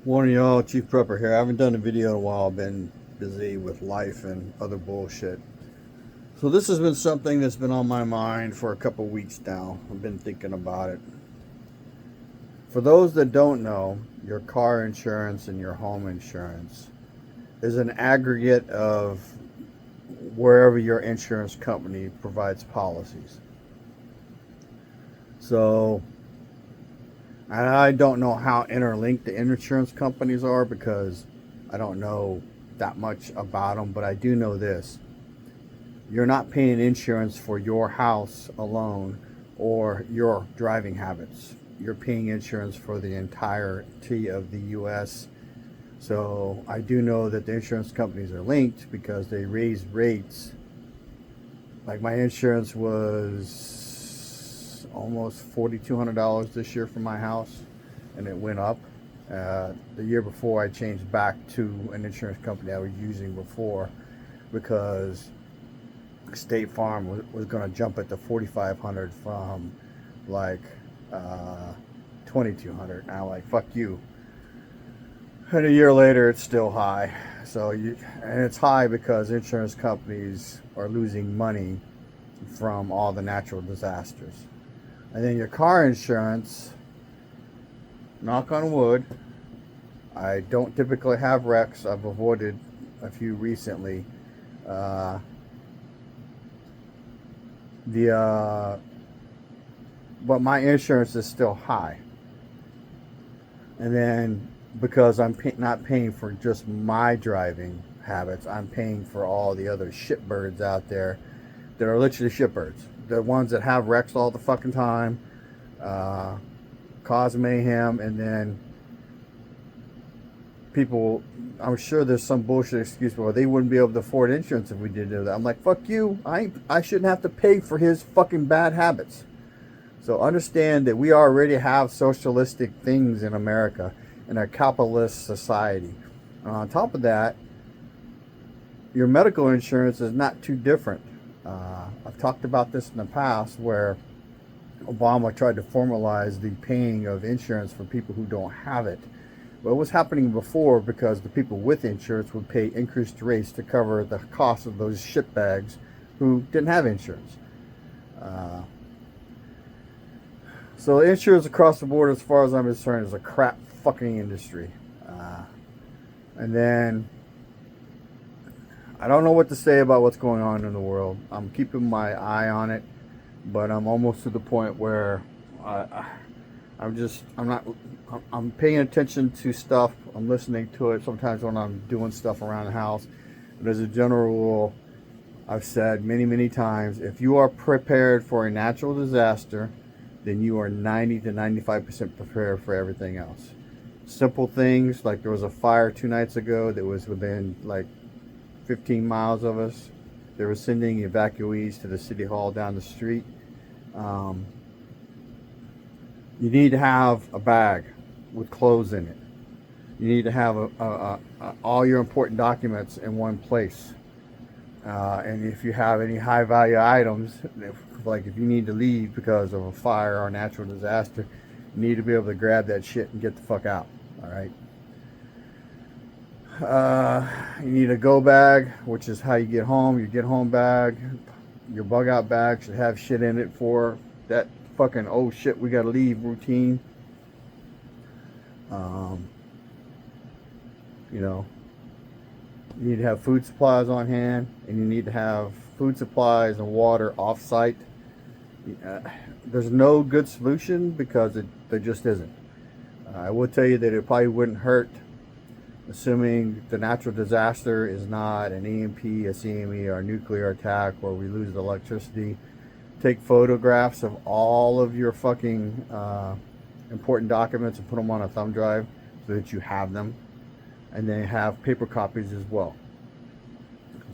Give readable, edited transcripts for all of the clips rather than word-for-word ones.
Morning, y'all. Chief Prepper here. I haven't done a video in a while. I've been busy with life and other bullshit. So this has been something that's been on my mind for a couple weeks now. I've been thinking about it. For those that don't know, your car insurance and your home insurance is an aggregate of wherever your insurance company provides policies. So I don't know how interlinked the insurance companies are because I don't know that much about them, but I do know this. You're not paying insurance for your house alone or your driving habits. You're paying insurance for the entirety of the U.S. So I do know that the insurance companies are linked because they raise rates. Like my insurance was almost $4,200 this year for my house, and it went up. The year before, I changed back to an insurance company I was using before because State Farm was going to jump it to $4,500 from like $2,200. And I'm like, fuck you. And a year later, it's still high. And it's high because insurance companies are losing money from all the natural disasters. And then your car insurance, knock on wood, I don't typically have wrecks. I've avoided a few recently. But my insurance is still high. And then because I'm not paying for just my driving habits, I'm paying for all the other shitbirds out there that are literally shitbirds. The ones that have wrecks all the fucking time, cause mayhem, and then people, I'm sure there's some bullshit excuse where they wouldn't be able to afford insurance if we did do that. I'm like, fuck you. I shouldn't have to pay for his fucking bad habits. So understand that we already have socialistic things in America in a capitalist society. On top of that, your medical insurance is not too different. I've talked about this in the past where Obama tried to formalize the paying of insurance for people who don't have it. Well, it was happening before because the people with insurance would pay increased rates to cover the cost of those shitbags who didn't have insurance. So insurance across the board, as far as I'm concerned, is a crap fucking industry. And then I don't know what to say about what's going on in the world. I'm keeping my eye on it, but I'm almost to the point where I'm paying attention to stuff. I'm listening to it sometimes when I'm doing stuff around the house. But as a general rule, I've said many, many times, if you are prepared for a natural disaster, then you are 90 to 95% prepared for everything else. Simple things, like there was a fire 2 nights ago that was within like 15 miles of us. They were sending evacuees to the city hall down the street. You need to have a bag with clothes in it. You need to have all your important documents in one place. And if you have any high value items, like if you need to leave because of a fire or a natural disaster, you need to be able to grab that shit and get the fuck out. All right. You need a go bag, which is how you get home. Your get home bag, your bug out bag should have shit in it for that fucking oh shit we gotta leave routine. You need to have food supplies on hand, and you need to have food supplies and water off site. There's no good solution because there just isn't. I will tell you that it probably wouldn't hurt, assuming the natural disaster is not an EMP, a CME, or a nuclear attack where we lose the electricity. Take photographs of all of your fucking important documents and put them on a thumb drive so that you have them. And then have paper copies as well.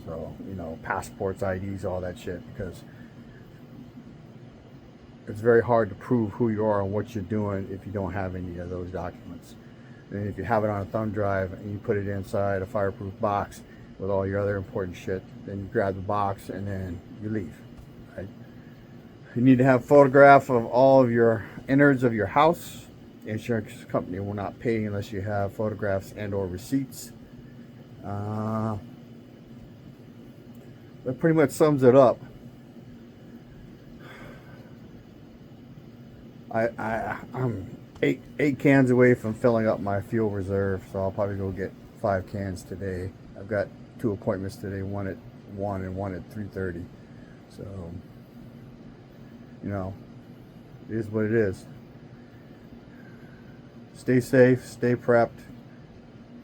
So, passports, IDs, all that shit, because it's very hard to prove who you are and what you're doing if you don't have any of those documents. And if you have it on a thumb drive and you put it inside a fireproof box with all your other important shit, then you grab the box and then you leave. Right? You need to have a photograph of all of your innards of your house, The insurance company will not pay unless you have photographs and or receipts. That pretty much sums it up. I'm eight cans away from filling up my fuel reserve, so I'll probably go get 5 cans today. I've got 2 appointments today, one at 1 and one at 3:30. So, it is what it is. Stay safe, stay prepped,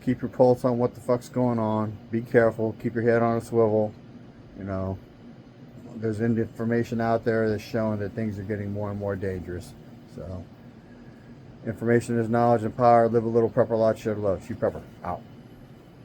keep your pulse on what the fuck's going on, be careful, keep your head on a swivel. There's information out there that's showing that things are getting more and more dangerous. So, information is knowledge and power. Live a little, prepper a lot, share love. She Prepper, out.